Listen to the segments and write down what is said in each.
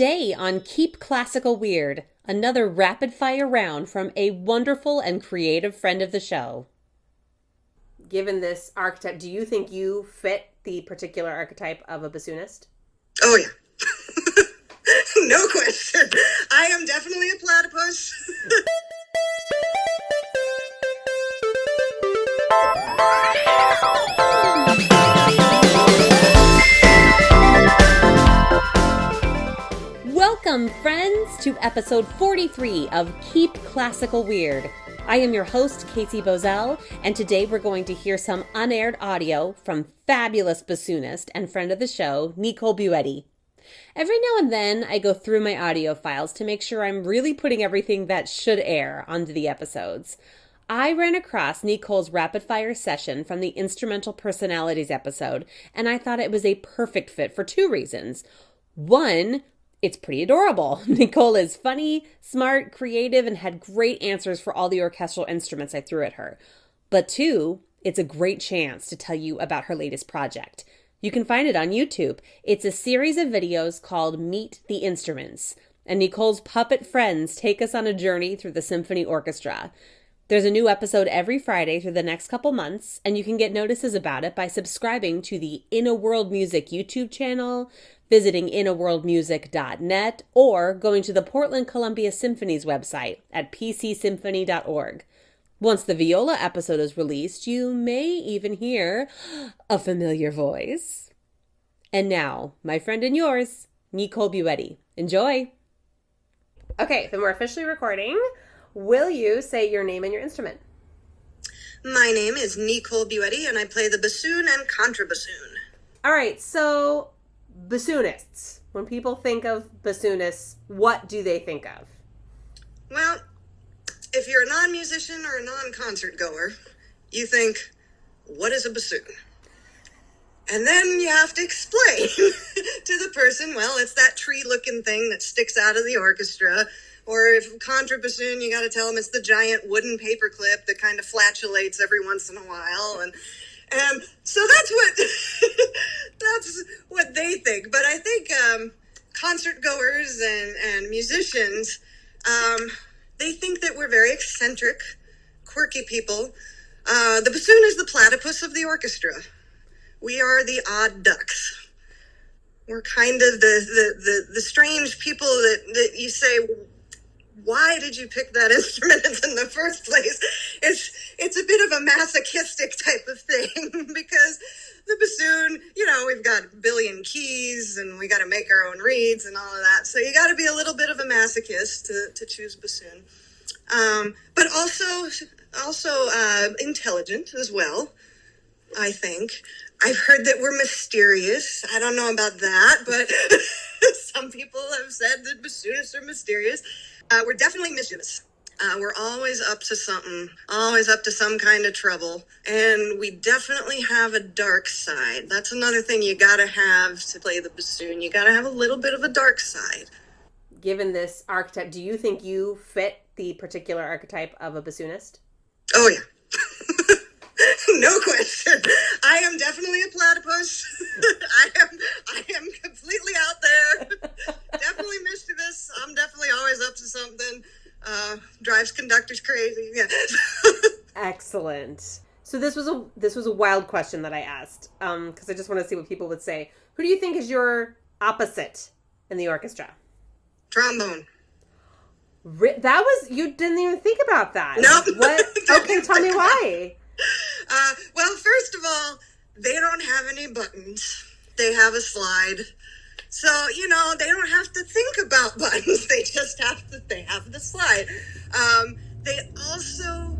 Today on Keep Classical Weird, another rapid-fire round from a wonderful and creative friend of the show. Given this archetype, do you think you fit the particular archetype of a bassoonist? Oh, yeah. No question. I am definitely a platypus. Welcome, friends, to episode 43 of Keep Classical Weird. I am your host, Casey Bozell, and today we're going to hear some unaired audio from fabulous bassoonist and friend of the show, Nicole Buetti. Every now and then, I go through my audio files to make sure I'm really putting everything that should air onto the episodes. I ran across Nicole's rapid-fire session from the Instrumental Personalities episode, and I thought it was a perfect fit for two reasons. One, it's pretty adorable. Nicole is funny, smart, creative, and had great answers for all the orchestral instruments I threw at her. But two, it's a great chance to tell you about her latest project. You can find it on YouTube. It's a series of videos called Meet the Instruments, and Nicole's puppet friends take us on a journey through the symphony orchestra. There's a new episode every Friday through the next couple months, and you can get notices about it by subscribing to the In a World Music YouTube channel, visiting inaworldmusic.net, or going to the Portland Columbia Symphony's website at pcsymphony.org. Once the viola episode is released, you may even hear a familiar voice. And now, my friend and yours, Nicole Buetti. Enjoy! Okay, then we're officially recording. Will you say your name and your instrument? My name is Nicole Buetti, and I play the bassoon and contrabassoon. All right, so bassoonists. When people think of bassoonists, what do they think of? Well, if you're a non-musician or a non-concert goer, you think, what is a bassoon? And then you have to explain to the person, well, it's that tree-looking thing that sticks out of the orchestra. Or if contrabassoon, you got to tell them it's the giant wooden paperclip that kind of flatulates every once in a while. And so that's what they think. But I think concert goers and musicians, they think that we're very eccentric, quirky people. The bassoon is the platypus of the orchestra. We are the odd ducks. We're kind of the strange people that you say, why did you pick that instrument in the first place? It's a bit of a masochistic type of thing because the bassoon, we've got a billion keys and we got to make our own reeds and all of that. So you got to be a little bit of a masochist to choose bassoon. But also intelligent as well, I think. I've heard that we're mysterious. I don't know about that, but some people have said that bassoonists are mysterious. We're definitely mischievous. We're always up to something, always up to some kind of trouble. And we definitely have a dark side. That's another thing you got to have to play the bassoon. You got to have a little bit of a dark side. Given this archetype, do you think you fit the particular archetype of a bassoonist? Oh, yeah. No question. I am definitely a platypus. I am completely out there. Definitely mischievous. I'm definitely always up to something. Drives conductors crazy. Yeah. Excellent. So this was a wild question that I asked because I just want to see what people would say. Who do you think is your opposite in the orchestra? Trombone. That was, you didn't even think about that. No. What? Okay, tell me why. Well, first of all, they don't have any buttons. They have a slide. So, they don't have to think about buttons. They just they have the slide. They also,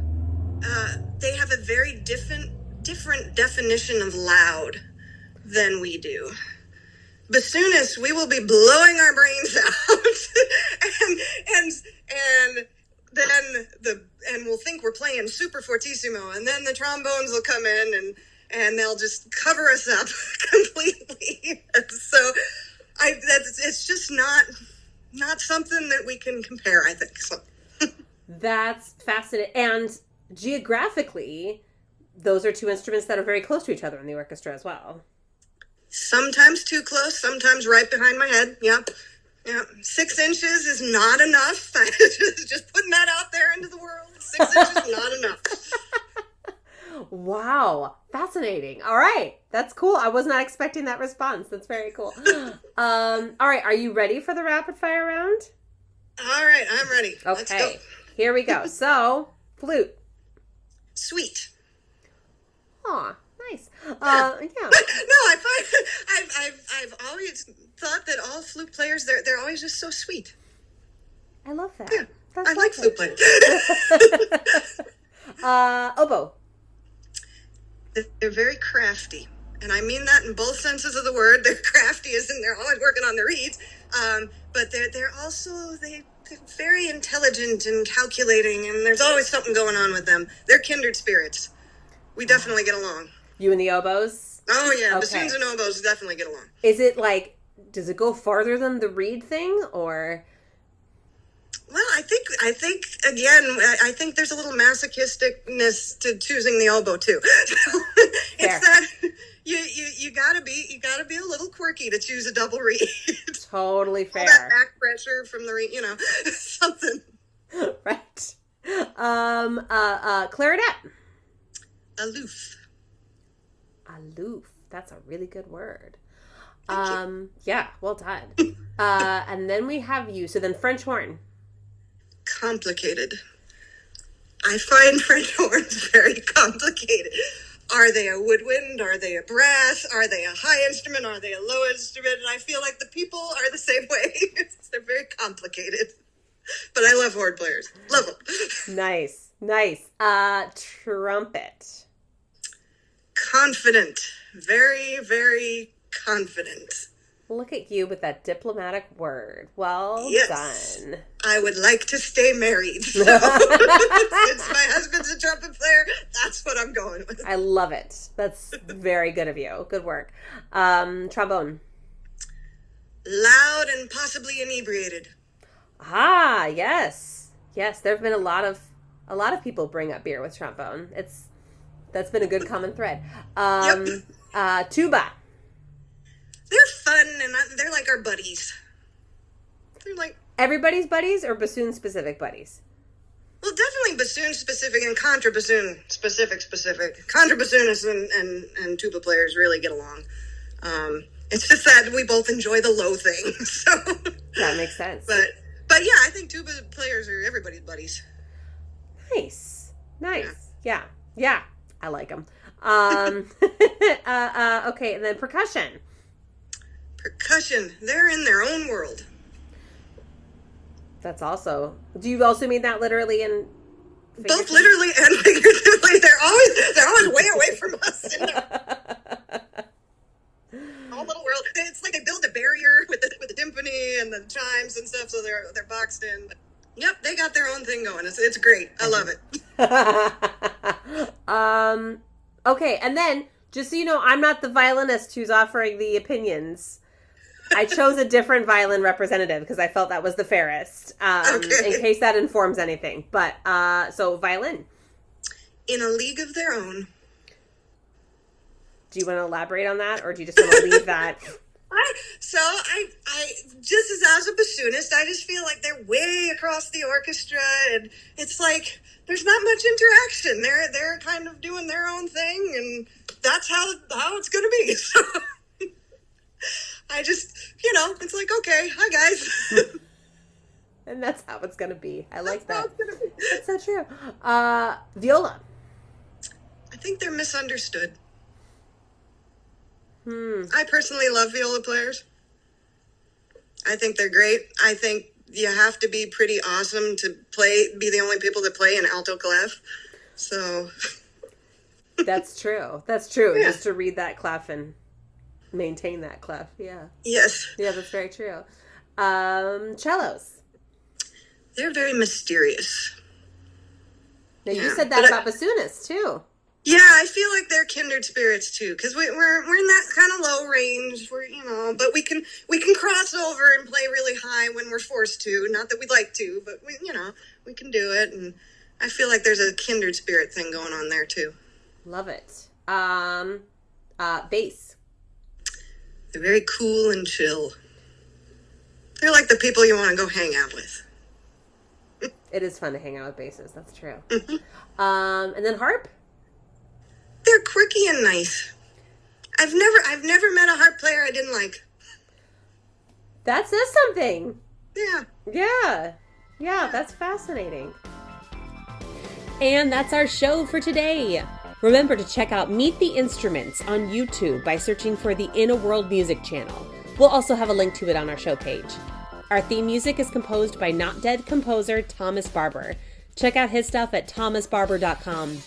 they have a very different definition of loud than we do. Bassoonists, we will be blowing our brains out and we'll think we're playing super fortissimo, and then the trombones will come in and they'll just cover us up completely. So it's just not something that we can compare, I think. So that's fascinating. And geographically, those are two instruments that are very close to each other in the orchestra as well. Sometimes too close, sometimes right behind my head. Yep. Yeah, 6 inches is not enough. Just putting that out there into the world. 6 inches not enough. Wow. Fascinating. All right. That's cool. I was not expecting that response. That's very cool. All right. Are you ready for the rapid fire round? All right, I'm ready. Okay. Let's go. Here we go. So, flute. Sweet. Aw, nice. Yeah. No, I find I've always thought that all flute players they're always just so sweet. I love that. Yeah, That's I like flute players. Oboe. They're very crafty, and I mean that in both senses of the word. They're crafty, as in they're always working on their reeds, but they're also they're very intelligent and calculating, and there's always something going on with them. They're kindred spirits. We definitely get along. You and the oboes? Oh yeah, Okay. bassoons and oboes definitely get along. Is it like, does it go farther than the reed thing, or? Well, I think again, I think there's a little masochisticness to choosing the oboe too. It's that you gotta be a little quirky to choose a double reed. Totally fair. All that back pressure from the reed, something. Right. Clarinet. Aloof. Aloof. That's a really good word. Thank you. Yeah, well done. And then we have you. So then French horn. Complicated. I find French horns very complicated. Are they a woodwind? Are they a brass? Are they a high instrument? Are they a low instrument? And I feel like the people are the same way. They're very complicated. But I love horn players. Love them. Nice. Trumpet. Confident. Very, very confident. Look at you with that diplomatic word. Well Yes. done. I would like to stay married. So, since my husband's a trumpet player, that's what I'm going with. I love it. That's very good of you. Good work. Trombone. Loud and possibly inebriated. Ah, yes. Yes, there have been a lot of people bring up beer with trombone. That's been a good common thread. Tuba. They're fun, and they're like our buddies. They're like... Everybody's buddies or bassoon-specific buddies? Well, definitely bassoon-specific and contrabassoon-specific. Contrabassoonists and tuba players really get along. It's just that we both enjoy the low things. So. That makes sense. But yeah, I think tuba players are everybody's buddies. Nice. Yeah. I like them. Okay, and then percussion. Percussion, they're in their own world. That's also... Do you also mean that literally and figuratively? Both literally and figuratively. They're always way away from us in their whole little world. It's like they build a barrier with the timpani and the chimes and stuff, so they're boxed in. But, yep, they got their own thing going. It's great. I love it. Okay, and then, just so you know, I'm not the violinist who's offering the opinions. I chose a different violin representative because I felt that was the fairest, Okay. in case that informs anything. But, so violin. In a league of their own. Do you want to elaborate on that, or do you just want to leave that? I just as a bassoonist, I just feel like they're way across the orchestra, and it's like there's not much interaction. They're kind of doing their own thing, and that's how it's going to be. So I just, it's like, okay, hi guys. And that's how it's going to be. I like that. That's how it's gonna be. That's so true. Viola. I think they're misunderstood. I personally love viola players. I think they're great. I think you have to be pretty awesome to be the only people that play an alto clef. So That's true. Yeah. Yeah. Just to read that clef and maintain that clef. Yeah. Yes, Yeah, that's very true. Cellos. they're very mysterious. Now you Yeah. said that But about bassoonists too. Yeah, I feel like they're kindred spirits too, because we're in that kind of low range. But we can cross over and play really high when we're forced to. Not that we'd like to, but we can do it. And I feel like there's a kindred spirit thing going on there too. Love it. Bass. They're very cool and chill. They're like the people you want to go hang out with. It is fun to hang out with basses. That's true. And then harp? They're quirky and nice. I've never met a harp player I didn't like. That says something. Yeah. Yeah, that's fascinating. And that's our show for today. Remember to check out Meet the Instruments on YouTube by searching for the In a World Music channel. We'll also have a link to it on our show page. Our theme music is composed by not dead composer Thomas Barber. Check out his stuff at thomasbarber.com.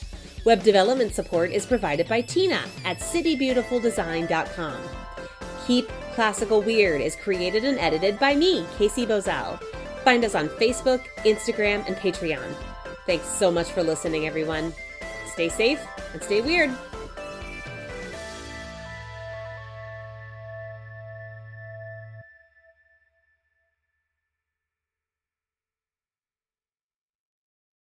Web development support is provided by Tina at citybeautifuldesign.com. Keep Classical Weird is created and edited by me, Casey Bozell. Find us on Facebook, Instagram, and Patreon. Thanks so much for listening, everyone. Stay safe and stay weird.